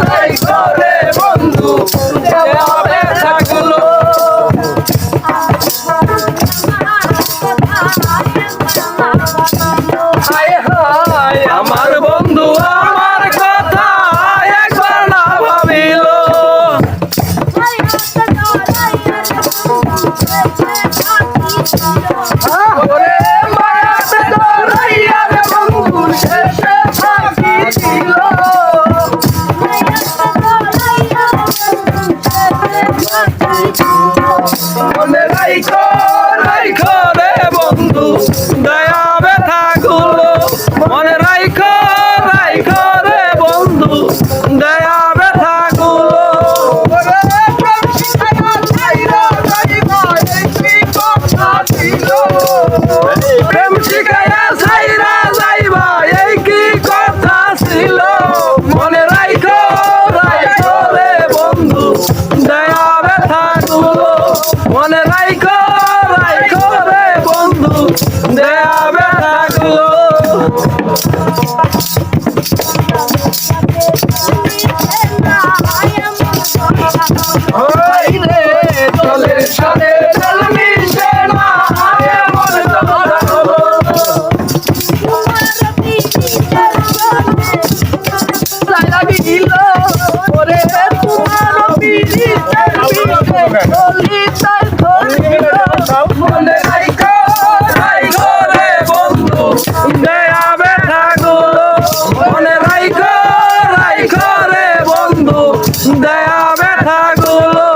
রাইখো রে বন্ধু দেয়া ব্যথাগুলো। হায় হায় আমার বন্ধু আমার কথা একবার না ভাবিল। ওরে মায়াতে জড়াইয়া রে বন্ধু শেষে ফাঁকি দিল। মনে রাইখো রাইখো রে বন্ধু দয়া ব্যথাগুলো। মনে রাইখো রাইখো রে বন্ধু দয়া ব্যথাগুলো। ওরে প্রেম শিখায়া ছাইরা যাইবা এই কি কথা ছিল। প্রেম শিখায়া ছাইরা যাইবা এই কি কথা ছিল। মনে রাইখো রাইখো রে বন্ধু দয়া ব্যথাগুলো। মনে রাইখো রাইখো রে বন্ধু দয়া ব্যথাগুলো। ওই রে জলের সাথে জল মিশে না এমন জলধারলো। লাগিল ওরে তোমার পিরিতের পিঠে চলিতে ধরিল। মনে রাইখো রাইখো রে বন্ধু দয়া ব্যথাগুলো। মনে রাইখো রাইখো রে বন্ধু দয়া ব্যথাগুলো।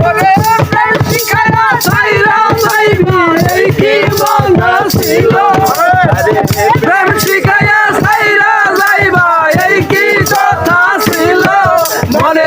ওরে প্রেম শিখায়া ছাইরা যাইবি এই কি মন্দা ছিল। প্রেম শিখায়া ছাইরা যাইবা এই কি কথা ছিল। মনে